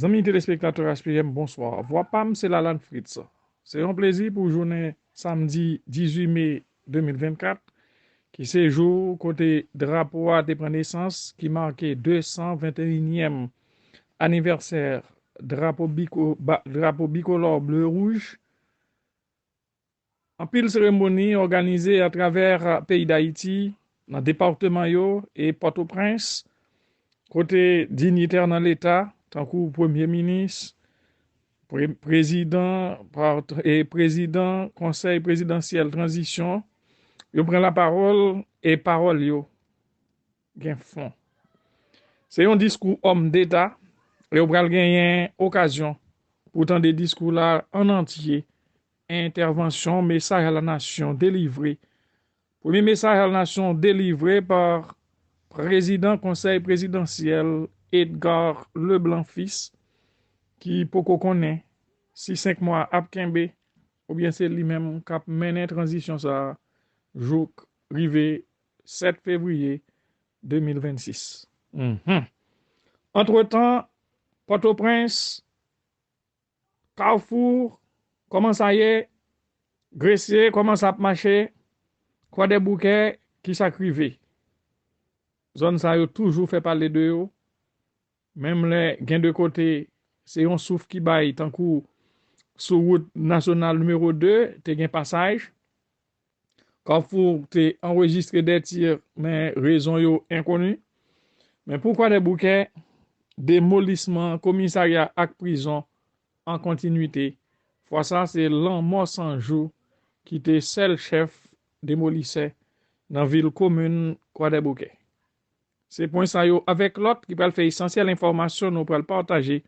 Amis téléspectateurs HPM, bonsoir. Voix Pam, c'est Lalan Fritz. C'est un plaisir pour journée samedi 18 mai 2024, qui c'est jour côté drapeau à des naissance qui marquait 221e anniversaire drapeau bicolore bleu-rouge. En pile cérémonie organisée à travers pays d'Haïti, dans le département yo et Port-au-Prince, côté dignitaire dans l'État, tant que Premier ministre, président conseil présidentiel transition, yo prend la parole et parole yo gen fond. C'est un discours homme d'État et yo pral gagner occasion pour tant des discours là en entier, intervention, message à la nation délivré. Premier message à la nation délivré par président conseil présidentiel Edgar Leblanc fils qui poko connaît si 5 mois ap kembe ou bien c'est lui-même qui a mené transition ça jour rivé 7 février 2026. Entre-temps, Port-au-Prince, Carrefour, comment ça y est, Gressier, comment ça marcher, quoi des bouquets qui s'acrivent. Zone ça yo toujours fait parler de yo, même les gains de côté, c'est un souffle qui baille tant coup sur route nationale numéro 2, te gen passage. Carrefour te enregistré des tirs, mais raison yo inconnue. Mais pourquoi des bouquets, démolissement, commissariat ak prison en continuité? Fois ça, c'est l'an mort sans jour qui était seul chef démolisseur dans la ville commune Croix des Bouquets. C'est point ça yo avec l'autre qui peut faire essentiel information nous pour le partager.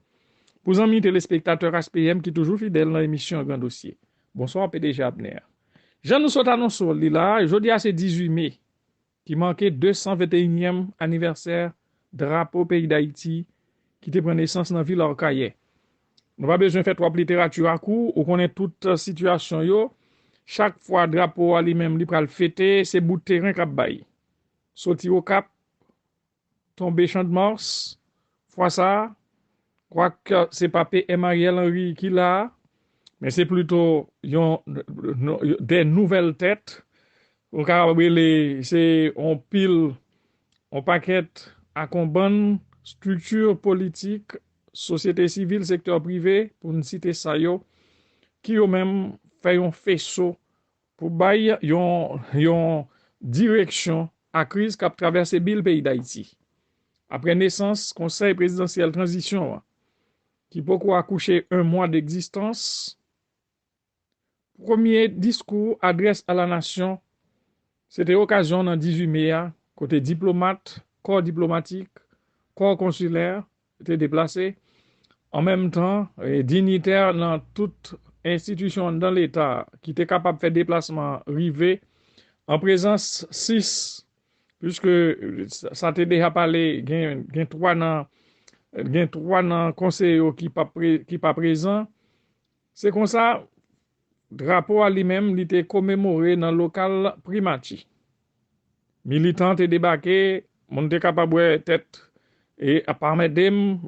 Pour amis téléspectateurs HPM qui toujours fidèles dans l'émission Grand Dossier. Bonsoir PDG Abner. Jean nous sommes annoncé là, jeudi à c'est 18 mai, qui manquait 221e anniversaire drapeau pays d'Haïti qui te prend naissance dans la ville Orcaillé. Nous pas besoin de faire trop littérature à coup, ou connaît toute situation yo. Chaque fois drapeau à lui-même li pral fêter, c'est bout de terrain k'ap bay. Sorti au cap, tomber champ de Mars, fois ça, crois que c'est pas PM Ariel Henry qui l'a, mais c'est plutôt des nouvelles têtes. C'est on pile, on paquet à bonne structure politique, société civile, secteur privé, pour ne citer ça yo, qui eux même fait un faisceau pour bailler yon direction à crise qui a traversé le pays d'Haïti. Après naissance, conseil présidentiel transition, qui peut accoucher un mois d'existence, premier discours adresse à la nation, c'était occasion dans 18 mai, côté diplomate, corps diplomatique, corps consulaire, était déplacé. En même temps, dignitaire dans toute institution dans l'État qui était capable de faire déplacement rivé, en présence 6, puisque ça t'a déjà parlé, il y a 3 dans conseil qui pas présent. C'est comme ça, drapeau à lui-même, il était commémoré dans le local primati. Militant est débarqué, mon était capable de tête et à part mesdames,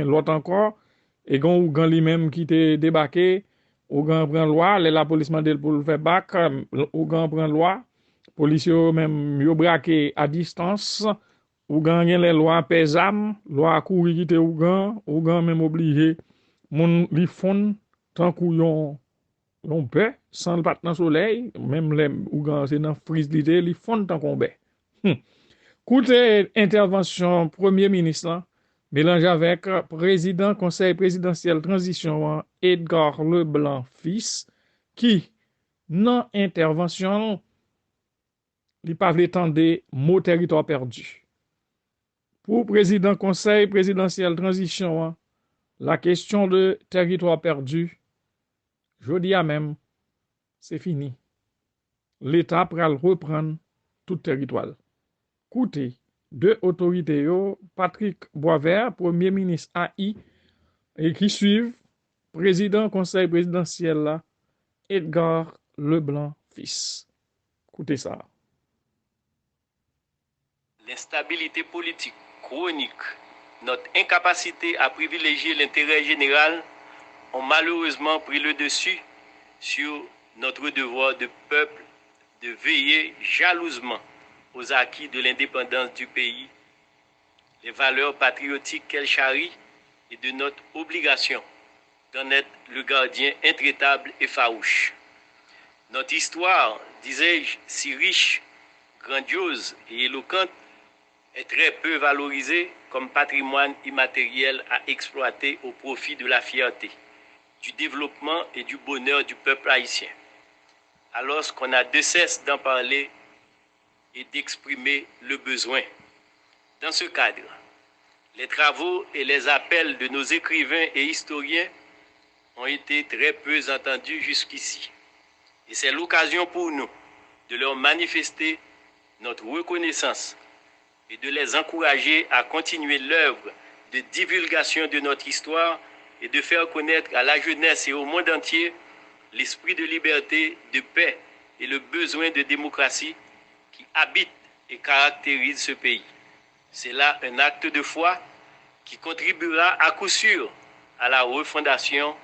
l'autre encore, et gon lui-même qui était débarqué, ou prend loi, la police mande pour le faire bac, ou prend loi, policiers même yo braqué à distance, ou les lois pesam, loi courir qui était ou même obligé mon li fond tant qu'on yon paix sans le patin soleil, même les ou c'est dans frise l'idée, li fond tant qu'on paix. Écoutez, intervention Premier ministre, mélange avec président conseil présidentiel transition Edgar Leblanc fils, qui, non intervention, li pas l'étendre mot territoire perdu. Pour président conseil présidentiel transition, la question de territoire perdu, je dis à même, c'est fini. L'État pral reprendre tout territoire. Écoutez, deux autorités, Patrick Boisvert, Premier ministre AI, et qui suivent, président conseil présidentiel là, Edgar Leblanc fils. Écoutez ça. L'instabilité politique chronique notre incapacité à privilégier l'intérêt général ont malheureusement pris le dessus sur notre devoir de peuple de veiller jalousement aux acquis de l'indépendance du pays, les valeurs patriotiques qu'elle charrie et de notre obligation d'en être le gardien intraitable et farouche. Notre histoire, disais-je, si riche, grandiose et éloquente, est très peu valorisée comme patrimoine immatériel à exploiter au profit de la fierté, du développement et du bonheur du peuple haïtien. Alors qu'on a de cesse d'en parler et d'exprimer le besoin. Dans ce cadre, les travaux et les appels de nos écrivains et historiens ont été très peu entendus jusqu'ici. Et c'est l'occasion pour nous de leur manifester notre reconnaissance et de les encourager à continuer l'œuvre de divulgation de notre histoire et de faire connaître à la jeunesse et au monde entier l'esprit de liberté, de paix et le besoin de démocratie qui habite et caractérise ce pays. C'est là un acte de foi qui contribuera à coup sûr à la refondation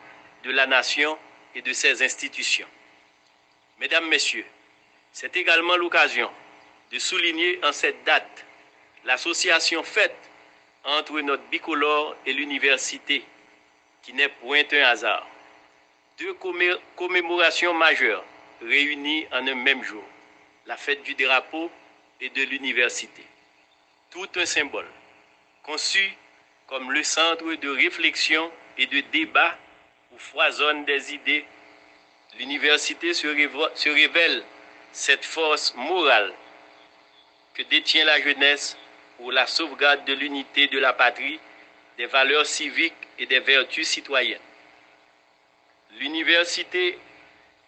de la nation et de ses institutions. Mesdames, Messieurs, c'est également l'occasion de souligner en cette date l'association faite entre notre bicolore et l'université, qui n'est point un hasard. Deux commémorations majeures réunies en un même jour, la fête du drapeau et de l'université. Tout un symbole, conçu comme le centre de réflexion et de débat où foisonnent des idées. L'université se révèle cette force morale que détient la jeunesse pour la sauvegarde de l'unité de la patrie, des valeurs civiques et des vertus citoyennes. L'université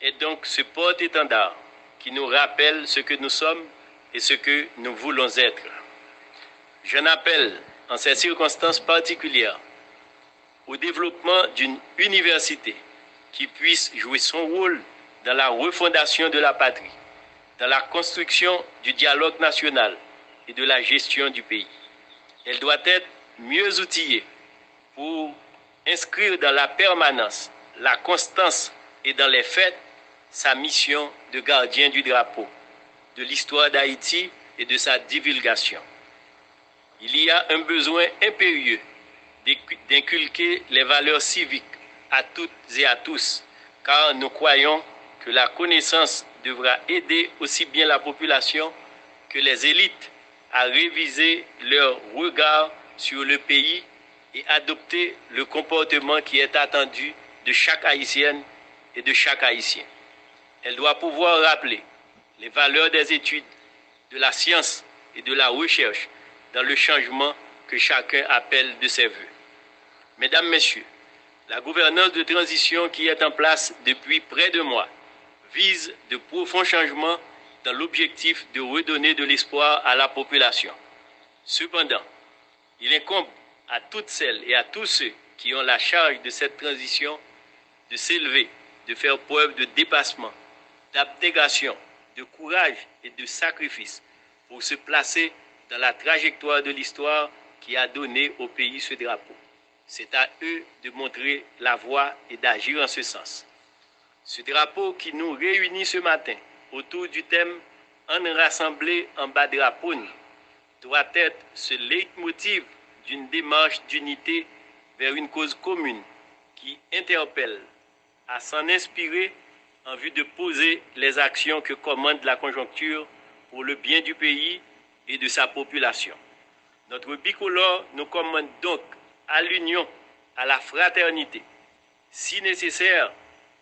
est donc ce porte-étendard qui nous rappelle ce que nous sommes et ce que nous voulons être. J'en appelle, en ces circonstances particulières, au développement d'une université qui puisse jouer son rôle dans la refondation de la patrie, dans la construction du dialogue national et de la gestion du pays. Elle doit être mieux outillée pour inscrire dans la permanence, la constance et dans les faits sa mission de gardien du drapeau, de l'histoire d'Haïti et de sa divulgation. Il y a un besoin impérieux d'inculquer les valeurs civiques à toutes et à tous, car nous croyons que la connaissance devra aider aussi bien la population que les élites à réviser leur regard sur le pays et adopter le comportement qui est attendu de chaque Haïtienne et de chaque Haïtien. Elle doit pouvoir rappeler les valeurs des études, de la science et de la recherche dans le changement que chacun appelle de ses voeux. Mesdames, Messieurs, la gouvernance de transition qui est en place depuis près de mois vise de profonds changements dans l'objectif de redonner de l'espoir à la population. Cependant, il incombe à toutes celles et à tous ceux qui ont la charge de cette transition de s'élever, de faire preuve de dépassement, d'abnégation, de courage et de sacrifice pour se placer dans la trajectoire de l'histoire qui a donné au pays ce drapeau. C'est à eux de montrer la voie et d'agir en ce sens. Ce drapeau qui nous réunit ce matin autour du thème « En rassemblé en bas drapeau » doit être ce leitmotiv d'une démarche d'unité vers une cause commune qui interpelle à s'en inspirer en vue de poser les actions que commande la conjoncture pour le bien du pays et de sa population. Notre bicolore nous commande donc à l'union, à la fraternité, si nécessaire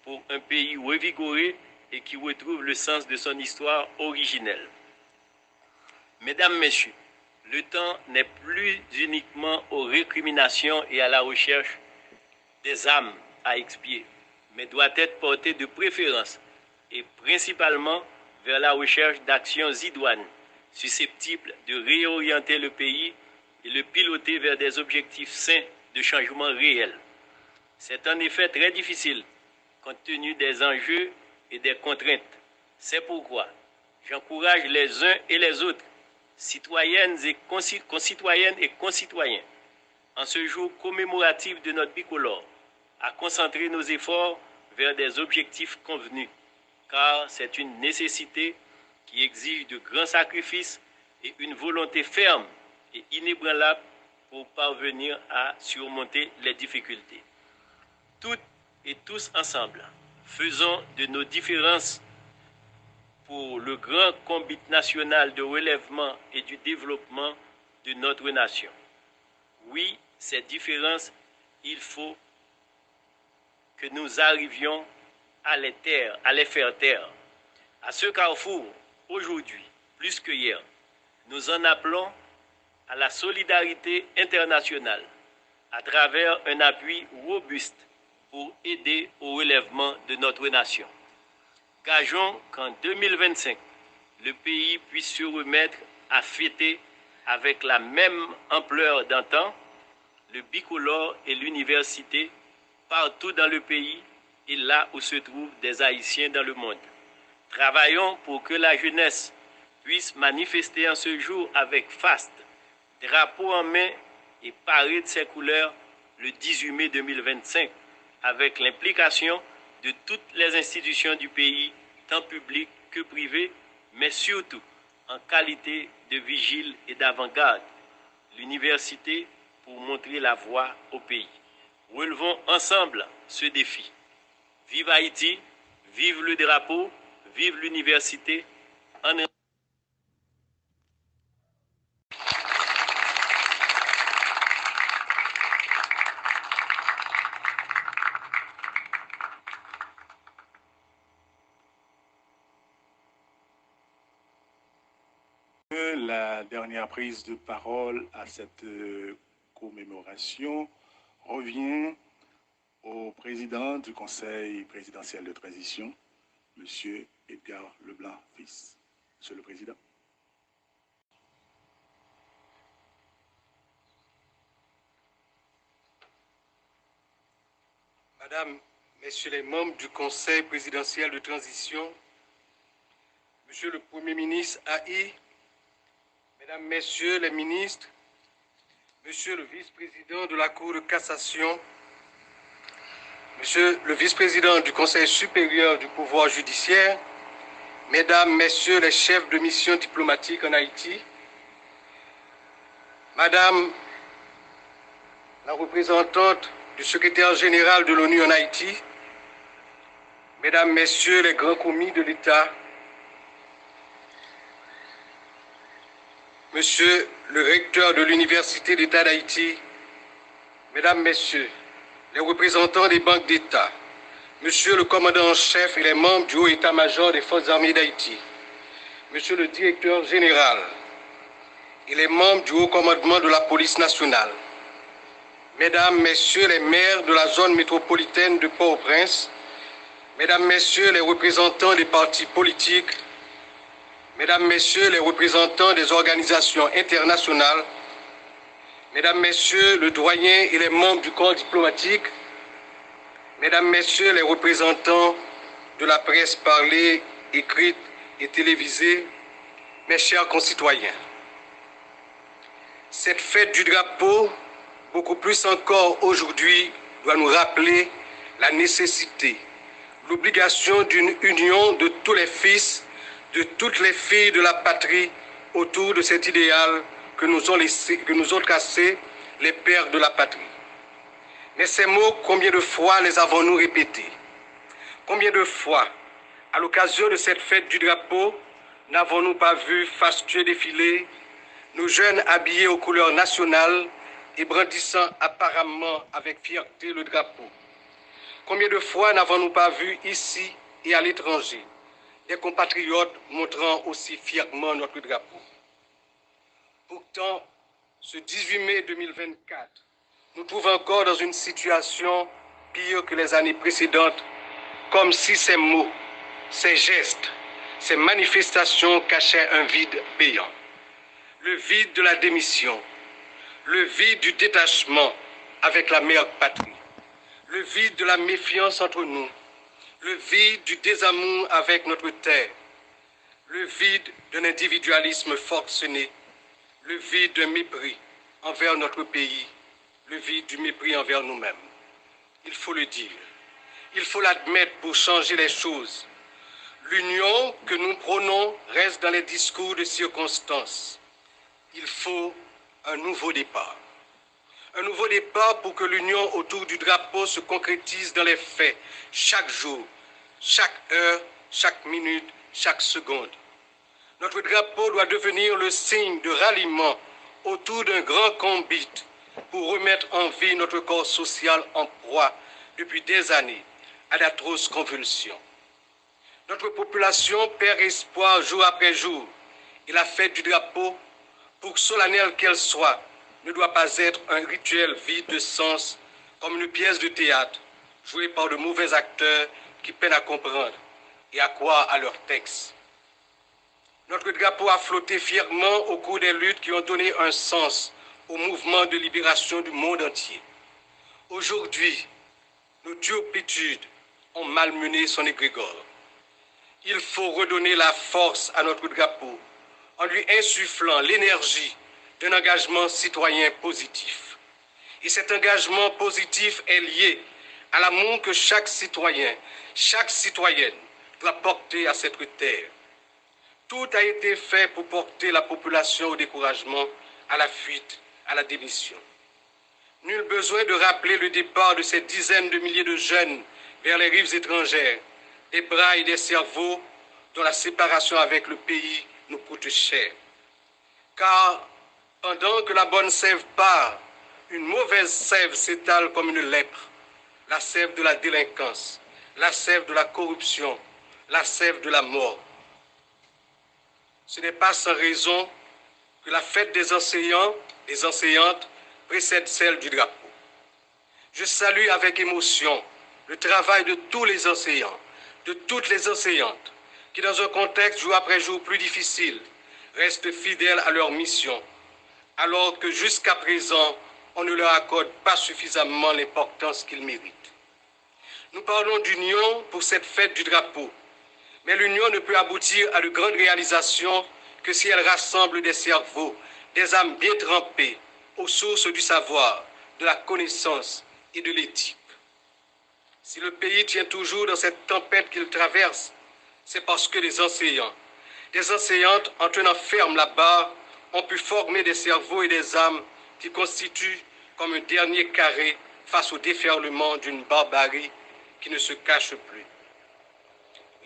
pour un pays revigoré et qui retrouve le sens de son histoire originelle. Mesdames, Messieurs, le temps n'est plus uniquement aux récriminations et à la recherche des âmes à expier, mais doit être porté de préférence et principalement vers la recherche d'actions idoines susceptibles de réorienter le pays et le piloter vers des objectifs sains de changement réel. C'est en effet très difficile compte tenu des enjeux et des contraintes. C'est pourquoi j'encourage les uns et les autres, citoyennes et concitoyennes et concitoyens, en ce jour commémoratif de notre bicolore, à concentrer nos efforts vers des objectifs convenus, car c'est une nécessité qui exige de grands sacrifices et une volonté ferme et inébranlable pour parvenir à surmonter les difficultés. Toutes et tous ensemble, faisons de nos différences pour le grand combat national de relèvement et du développement de notre nation. Oui, ces différences, il faut que nous arrivions à les faire taire. À ce carrefour, aujourd'hui, plus que hier, nous en appelons à la solidarité internationale à travers un appui robuste pour aider au relèvement de notre nation. Gageons qu'en 2025, le pays puisse se remettre à fêter avec la même ampleur d'antan le bicolore et l'université partout dans le pays et là où se trouvent des Haïtiens dans le monde. Travaillons pour que la jeunesse puisse manifester en ce jour avec faste, drapeau en main et paré de ses couleurs le 18 mai 2025 avec l'implication de toutes les institutions du pays, tant publiques que privées, mais surtout en qualité de vigile et d'avant-garde, l'université pour montrer la voie au pays. Relevons ensemble ce défi. Vive Haïti, vive le drapeau, vive l'université. La dernière prise de parole à cette commémoration revient au président du Conseil présidentiel de transition, M. Edgar Leblanc, fils. Monsieur le Président. Madame, Messieurs les membres du Conseil présidentiel de transition, Monsieur le Premier ministre AI, Mesdames, Messieurs les ministres, Monsieur le vice-président de la Cour de cassation, Monsieur le vice-président du Conseil supérieur du pouvoir judiciaire, Mesdames, Messieurs les chefs de mission diplomatique en Haïti, Madame la représentante du secrétaire général de l'ONU en Haïti, Mesdames, Messieurs les grands commis de l'État, Monsieur le recteur de l'Université d'État d'Haïti, Mesdames, Messieurs, les représentants des banques d'État, Monsieur le commandant en chef et les membres du haut état-major des forces armées d'Haïti, Monsieur le directeur général et les membres du haut commandement de la police nationale, Mesdames, Messieurs les maires de la zone métropolitaine de Port-au-Prince, Mesdames, Messieurs les représentants des partis politiques, Mesdames, Messieurs les représentants des organisations internationales, Mesdames, Messieurs le doyen et les membres du corps diplomatique, Mesdames, Messieurs les représentants de la presse parlée, écrite et télévisée, mes chers concitoyens, cette fête du drapeau, beaucoup plus encore aujourd'hui, doit nous rappeler la nécessité, l'obligation d'une union de tous les fils, de toutes les filles de la patrie autour de cet idéal que nous ont tracé les pères de la patrie. Mais ces mots, combien de fois les avons-nous répétés? Combien de fois, à l'occasion de cette fête du drapeau, n'avons-nous pas vu fastueux défiler nos jeunes habillés aux couleurs nationales et brandissant apparemment avec fierté le drapeau? Combien de fois n'avons-nous pas vu ici et à l'étranger des compatriotes montrant aussi fièrement notre drapeau? Pourtant, ce 18 mai 2024, nous trouvons encore dans une situation pire que les années précédentes, comme si ces mots, ces gestes, ces manifestations cachaient un vide béant. Le vide de la démission, le vide du détachement avec la mère patrie, le vide de la méfiance entre nous, le vide du désamour avec notre terre, le vide d'un individualisme forcené, le vide d'un mépris envers notre pays le vide du mépris envers nous-mêmes. Il faut le dire. Il faut l'admettre pour changer les choses. L'union que nous prônons reste dans les discours de circonstance. Il faut un nouveau départ. Un nouveau départ pour que l'union autour du drapeau se concrétise dans les faits, chaque jour, chaque heure, chaque minute, chaque seconde. Notre drapeau doit devenir le signe de ralliement autour d'un grand combat pour remettre en vie notre corps social en proie depuis des années à d'atroces convulsions. Notre population perd espoir jour après jour et la fête du drapeau, pour solennelle qu'elle soit, ne doit pas être un rituel vide de sens comme une pièce de théâtre jouée par de mauvais acteurs qui peinent à comprendre et à croire à leur texte. Notre drapeau a flotté fièrement au cours des luttes qui ont donné un sens au mouvement de libération du monde entier. Aujourd'hui, nos turpitudes ont malmené son égrégore. Il faut redonner la force à notre drapeau en lui insufflant l'énergie d'un engagement citoyen positif. Et cet engagement positif est lié à l'amour que chaque citoyen, chaque citoyenne doit porter à cette terre. Tout a été fait pour porter la population au découragement, à la fuite, à la démission. Nul besoin de rappeler le départ de ces dizaines de milliers de jeunes vers les rives étrangères, des bras et des cerveaux dont la séparation avec le pays nous coûte cher. Car pendant que la bonne sève part, une mauvaise sève s'étale comme une lèpre, la sève de la délinquance, la sève de la corruption, la sève de la mort. Ce n'est pas sans raison que la fête des enseignants, des enseignantes, précède celle du drapeau. Je salue avec émotion le travail de tous les enseignants, de toutes les enseignantes, qui dans un contexte jour après jour plus difficile, restent fidèles à leur mission, alors que jusqu'à présent, on ne leur accorde pas suffisamment l'importance qu'ils méritent. Nous parlons d'union pour cette fête du drapeau, mais l'union ne peut aboutir à de grandes réalisations que si elle rassemble des cerveaux, des âmes bien trempées aux sources du savoir, de la connaissance et de l'éthique. Si le pays tient toujours dans cette tempête qu'il traverse, c'est parce que les enseignants, des enseignantes en tenant ferme la barre, ont pu former des cerveaux et des âmes qui constituent comme un dernier carré face au déferlement d'une barbarie qui ne se cache plus.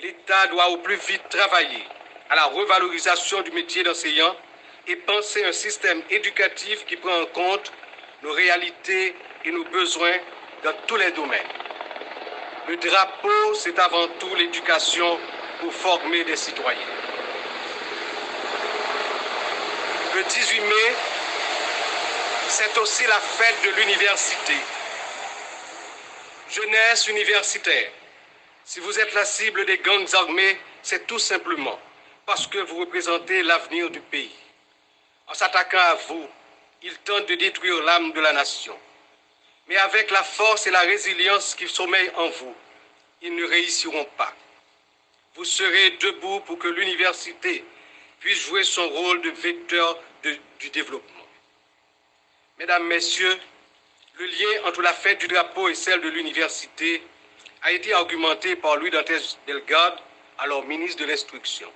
L'État doit au plus vite travailler à la revalorisation du métier d'enseignant et penser un système éducatif qui prend en compte nos réalités et nos besoins dans tous les domaines. Le drapeau, c'est avant tout l'éducation pour former des citoyens. Le 18 mai, c'est aussi la fête de l'université. Jeunesse universitaire, si vous êtes la cible des gangs armés, c'est tout simplement parce que vous représentez l'avenir du pays. En s'attaquant à vous, ils tentent de détruire l'âme de la nation. Mais avec la force et la résilience qui sommeillent en vous, ils ne réussiront pas. Vous serez debout pour que l'université puisse jouer son rôle de vecteur du développement. Mesdames, Messieurs, le lien entre la fête du drapeau et celle de l'université a été argumenté par Louis Dantes Delgado, alors ministre de l'Instruction.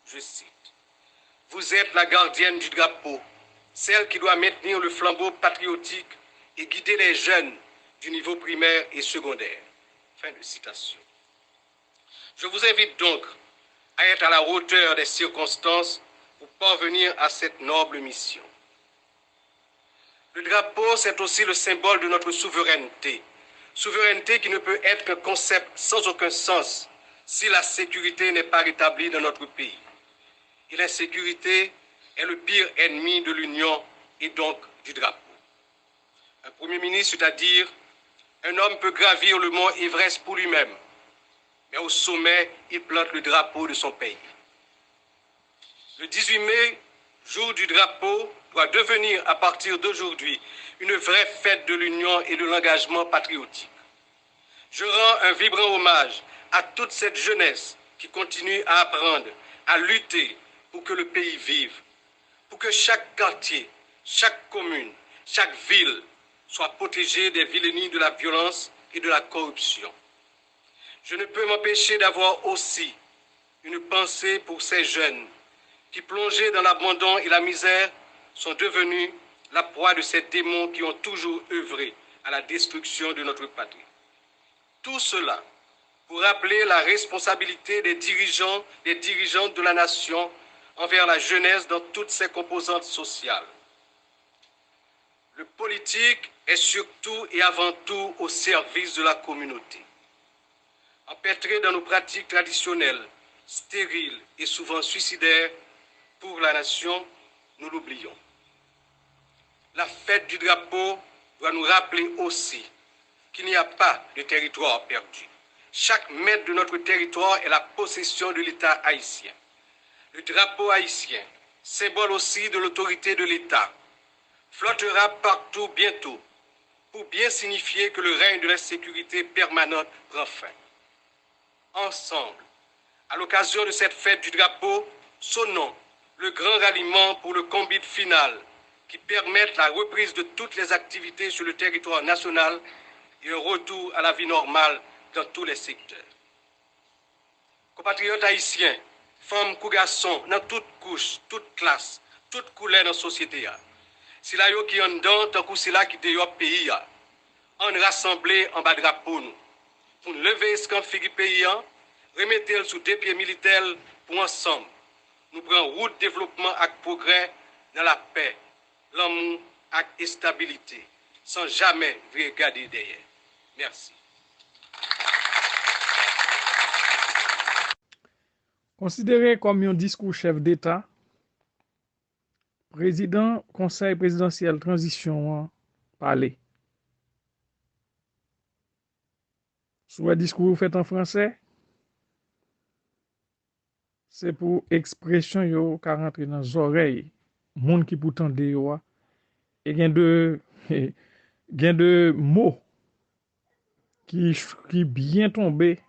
Je cite, « Vous êtes la gardienne du drapeau, celle qui doit maintenir le flambeau patriotique et guider les jeunes du niveau primaire et secondaire. » Fin de citation. Je vous invite donc à être à la hauteur des circonstances pour parvenir à cette noble mission. Le drapeau, c'est aussi le symbole de notre souveraineté. Souveraineté qui ne peut être qu'un concept sans aucun sens si la sécurité n'est pas rétablie dans notre pays. Et l'insécurité est le pire ennemi de l'union et donc du drapeau. Un Premier ministre, c'est-à-dire un homme peut gravir le mont Everest pour lui-même, mais au sommet, il plante le drapeau de son pays. Le 18 mai, jour du drapeau, doit devenir à partir d'aujourd'hui une vraie fête de l'union et de l'engagement patriotique. Je rends un vibrant hommage à toute cette jeunesse qui continue à apprendre, à lutter pour que le pays vive, pour que chaque quartier, chaque commune, chaque ville soient protégés des vilenies de la violence et de la corruption. Je ne peux m'empêcher d'avoir aussi une pensée pour ces jeunes qui, plongés dans l'abandon et la misère, sont devenus la proie de ces démons qui ont toujours œuvré à la destruction de notre patrie. Tout cela pour rappeler la responsabilité des dirigeants de la nation envers la jeunesse dans toutes ses composantes sociales. Le politique est surtout et avant tout au service de la communauté. Empêtré dans nos pratiques traditionnelles, stériles et souvent suicidaires pour la nation, nous l'oublions. La fête du drapeau doit nous rappeler aussi qu'il n'y a pas de territoire perdu. Chaque mètre de notre territoire est la possession de l'État haïtien. Le drapeau haïtien, symbole aussi de l'autorité de l'État, flottera partout bientôt pour bien signifier que le règne de la sécurité permanente prend fin. Ensemble, à l'occasion de cette fête du drapeau, sonnons le grand ralliement pour le combat final qui permette la reprise de toutes les activités sur le territoire national et un retour à la vie normale dans tous les secteurs. Compatriotes haïtiens, femmes ou garçons, dans toutes couches, toutes classes, toutes couleurs dans la société, si la yo qui en dedans, tant que c'est là qui dehors pays, on rassemblé en bas drapeau nous. Pour lever escamp figi pays, remettre sous deux pieds militaires pour ensemble. Nous prenons route développement et progrès dans la paix, l'amour et la stabilité, sans jamais regarder derrière. Merci. Considéré comme un discours chef d'État, président conseil présidentiel transition parler. Soit discours fait en français, c'est pour expression yo ka rentre dans les oreilles monde qui pourtant de yo et gain de mots qui bien tombé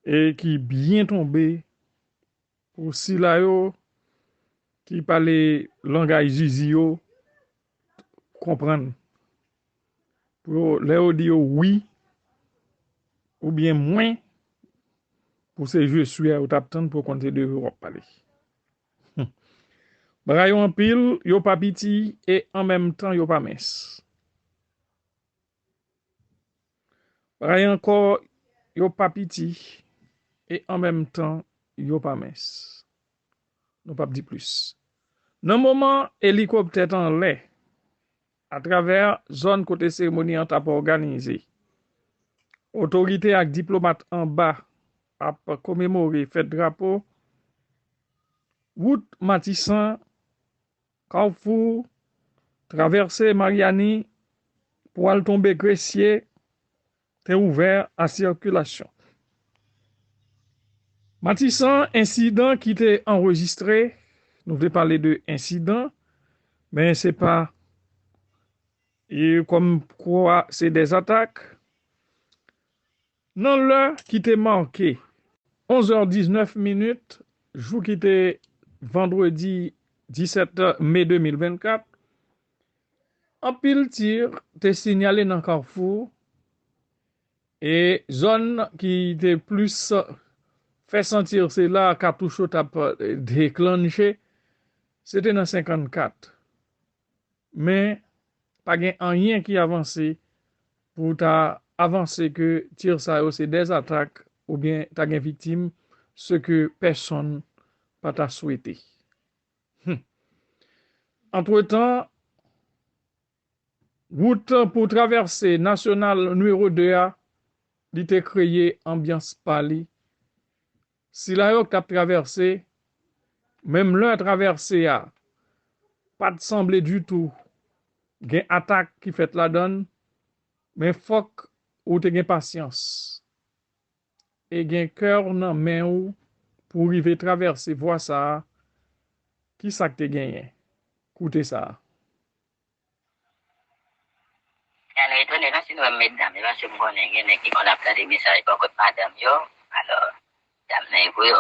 et qui bien tombé pour si la yo qui parle langage zizi yo comprendre pour les dire oui ou bien moins pour ces je suis à t'attendre pour compter de parler. Bagay en pile, yo pas petit et en même temps yo pas mince. Bagay encore yo pas petit et en même temps yo pas mince. Non pas dire plus. Dans moment hélicoptère en l'air à travers zone côté cérémonie en t'a organisé. Autorité et diplomate en bas a commémoré fête drapeau. Route Matissan, Carrefour, traverser Mariani pour aller tomber Gressier, est ouvert à circulation. Matissan, incident qui était enregistré, nous voulons parler de incident, mais c'est pas comme quoi c'est des attaques. Dans l'heure qui était marqué 11h19, jour qui était vendredi 17 mai 2024, un pile tir était signalé dans Carrefour et zone qui était plus fait sentir c'est là cartouche t'a déclenché, c'était dans 54. Mais pas gain rien qui avancé pour ta avancer que tir ça c'est des attaques ou bien ta gain victime ce que personne pas t'a souhaité. Entre-temps, route pour traverser national numéro 2 a été créé ambiance pali. Si la yo t'a traversé, même leur traversé a pas de semblé du tout gen attaque qui fait la donne, mais faut ou te gen patience et gen cœur nan main ou pour arriver traverser voie ça qui ça que te gagné. Écoutez ça. Alors, étonné, là, si nous, mesdames, là, si vous connaissez, qui on a plein de messages pour que madame, yo, alors, dame, n'a pas yo.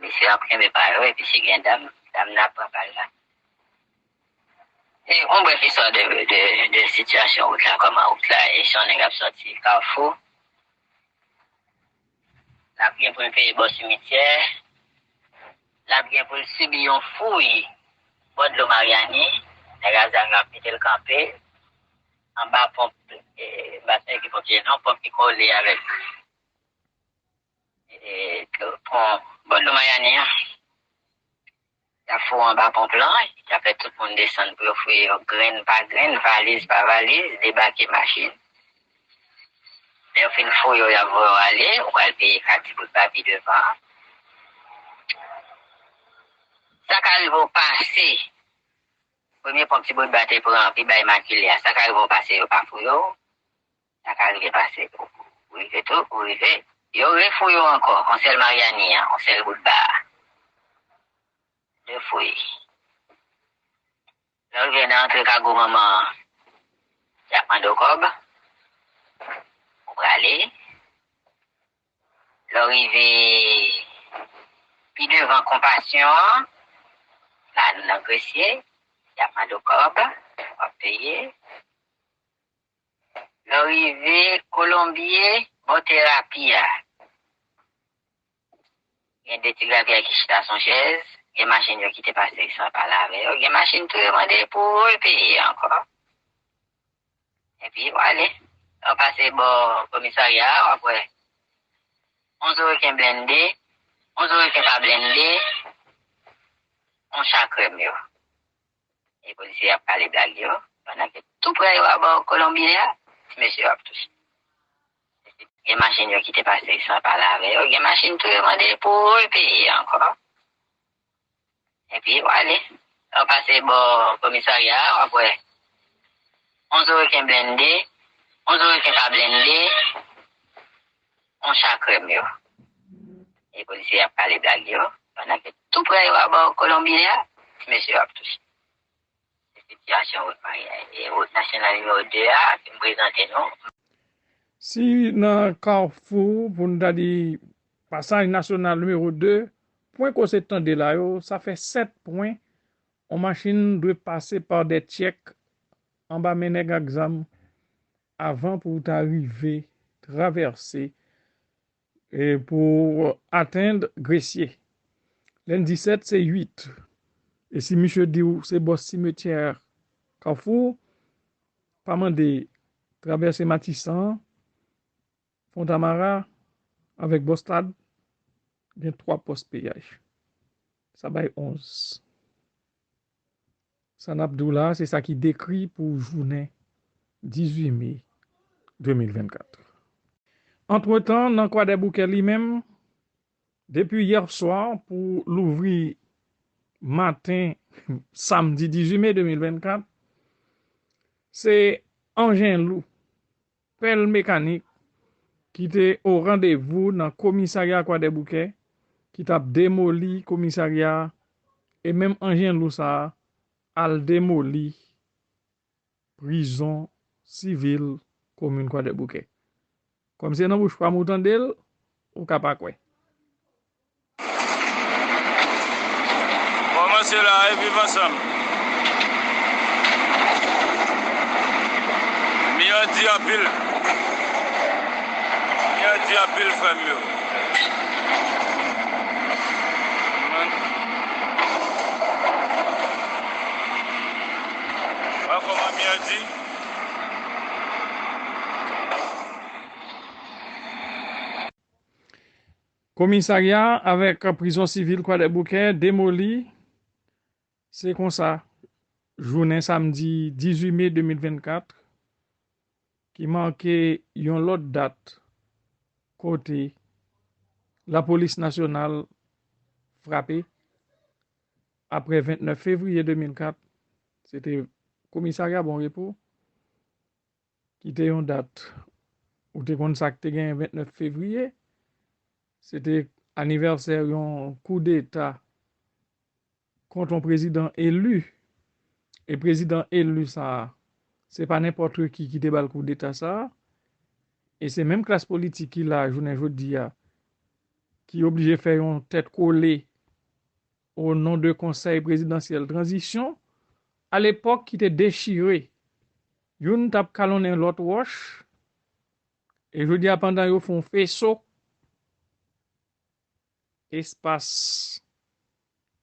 Monsieur, après, mes parents, et puis, si, dame n'a pas parlé là. Et on bref histoire de situation route là, comment route là, et si on est sorti Carrefour, la bien pour le payer bon cimetière, la bien pour le subir un fouille, bon de l'eau Mariani, les gars ont mis le campé, en bas pompe, bassin qui pompe, non, pompe qui colle avec, pont, bon de l'eau Mariani, il y a fou en bas pompe là, il a fait tout le monde descendre pour fouiller graine par graine, valise par valise, débarquer machine. Et au fin fouille, il y a aller, on va payer 4 bouts de papier devant. Ça va passer. Premier pour un petit bout de bâtiment pour remplir, bah, immaculé. Ça va passer au pafouillot. Ça va passer pour river tout, pour river. Il y aurait fouillot encore. On sait le Mariani, on sait le bout de bar. Deux fouilles. Là, on vient d'entrer Kagou maman. Il y a pas de cob. On va aller. L'arrivée. Puis devant compassion. Là, nous avons grecier. Il y a pas de cob. On va payer. L'arrivée Colombier. Bon thérapie. Il y a des petits gars qui sont dans son chaise. Il y a des machines qui étaient passées sans parler avec eux. Il y a des machines qui ont demandé pour payer encore. Et puis, voilà. On passe au commissariat. Après, 11 euros qui est blindé. 11 euros qui n'est pas blindé. On chacre mieux. Et les policiers ont parlé blagues. On a fait tout près au Colombien. Monsieur a touché. Il y a des machines qui étaient passées sans parler avec eux. Il y a des machines qui ont demandé pour payer encore. Et puis, voilà. On passe au commissariat. Après, 11 euros qui est blindé. 11 euros qui n'est pas blindé. On chacre mieux. Et les policiers ont parlé blagues. On a fait tout près au Colombien. Monsieur a touché. Situation et route nationale numéro 2 qui me présente nous. Si dans Carrefour, pour nous dire passage national numéro 2, point qu'on s'étend de là, ça fait 7 points. On machine doit passer par des tchèques en bas menèg exam avant pour arriver, traverser et pour atteindre Grecier. Lundi 17, c'est 8. Et si monsieur dit c'est bon cimetière Carrefour, pas mandé traverser Matissan, Fontamara, avec Bostad, il y a 3 postes péage. Ça va 11. San Abdullah, c'est ça qui décrit pour journée 18 mai 2024. Entre-temps, dans quoi des bouquets lui-même, depuis hier soir, pour l'ouvrir matin, samedi 18 mai 2024, c'est engin lourd, pelle mécanique, qui était au rendez-vous dans le commissariat Quoi des Bouquets, qui t'a démoli commissariat, et même engin lourd ça, al démoli prison civile commune Quoi des Bouquets. Comme c'est dans bouche pas mouton d'elle, ou capable quoi. Bon, monsieur là, et vivre ensemble. Mieux dit à pile. Mieux dit à pile, frère mieux. Comment mieux dit? Commissariat avec prison civile Quoi des Bouquets démoli, c'est comme ça. Journée samedi 18 mai 2024, qui manquait une autre date côté la police nationale frappée après 29 février 2004. C'était commissariat Bon Repos qui était une date où tu consacré 29 février. C'était anniversaire d'un coup d'État contre un président élu. Et président élu, ça, c'est pas n'importe qui débat le coup d'État, ça. Et c'est même classe politique qui, la journée jeudi, qui est obligé de faire une tête collée au nom de conseil présidentiel transition à l'époque qui était déchiré. Yon tap kalonne l'autre roche. Et je dis pendant yo font faisceau espace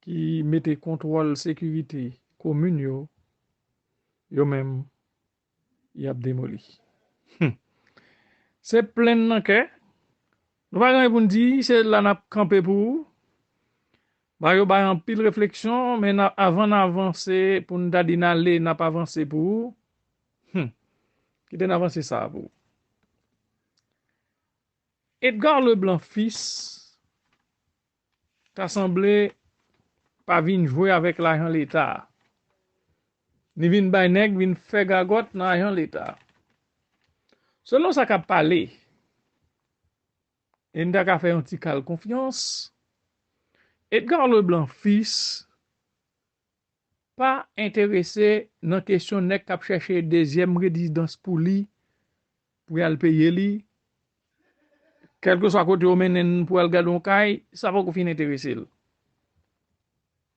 qui mettait contrôle sécurité commune yo même y a démoli. C'est plein nan que nous pas rien pour nous dire c'est là n'a campé pour ba yo ba en pile réflexion mais avant d'avancer pour nous dire d'aller n'a pas avancé pour qui t'en avancer ça pour Edgar Leblanc fils t'a semblé pas vinn jouer avec l'argent l'État. Ni vinn bay nèg vinn faire gagote dans l'argent l'État. Selon ça qu'a parlé, et n'a qu'a fait un petit cal confiance, Edgar Leblanc fils pas intéressé dans question nèg k'ap chercher deuxième résidence pour lui pour y payer lui. Quel que soit côté au menen pour al gardon kay, ça va qu'on fin intéressé.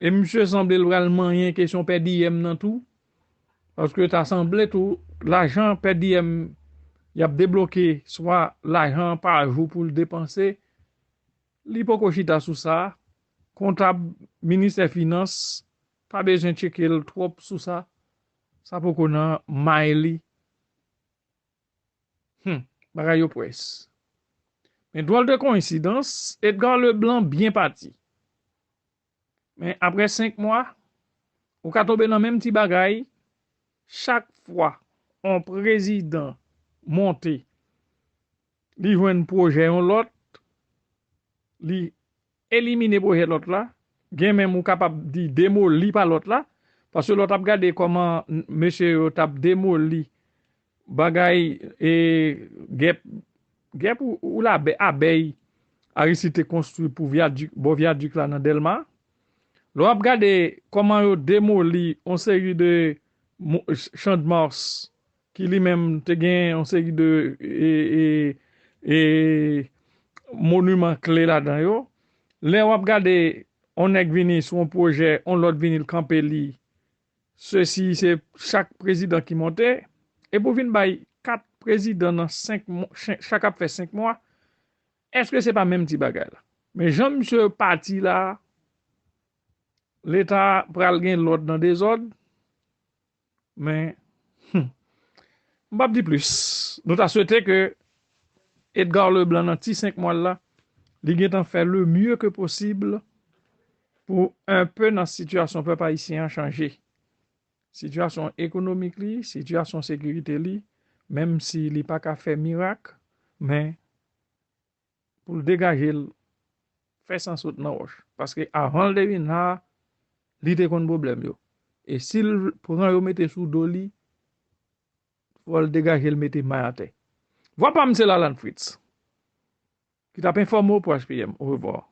Et monsieur semble vraiment rien question PDM dans tout parce que t'as semblé tout l'argent PDM y a débloqué soit l'argent par jour pour le dépenser l'hypocrisie sous ça comptable ministère des finances pas besoin de checker trop sous ça pour qu'on a maili bagay yo presse mais drôle de coïncidence Edgar Leblanc bien parti mais après 5 mois ou ka tomber dans même petit bagay chaque fois un président monté li joine projet on l'autre li éliminer projet l'autre là gen même ou capable di démoli par l'autre là parce que l'autre a regardé comment monsieur t'a démoli bagay et gep ou la abeille Aristide construit pour viaduc là dans Delma. L'on a regardé comment yo démoli une série de champs de Mars qui lui-même te gen une série de monuments clés là-dedans yo. Là on a regardé on est venu sur un projet, on l'autre venu le camper li. Ceci c'est chaque président qui montait et pour venir bay 4 présidents dans 5 mois, chaque a fait 5 mois. Est-ce que c'est pas même petit bagage là? Mais Jean monsieur parti là l'État pral gen l'ordre dans des ordres mais m'pa di plus. Nous t'a souhaité que Edgar Leblanc dans ti 5 mois là, li gen fait le mieux que possible pour un peu dans situation peuple haïtien changer. Situation économique li, situation sécurité li, même si li pas ka fait miracle, mais pour le dégager faire sans saute dans roche parce que avant le devin là, li te kon problème yo. Et s'il prend yo mette sous doli, faut le dégager le mette mayate. Vois pas m'se la Fritz. Qui t'a informé pour HPM. Au revoir.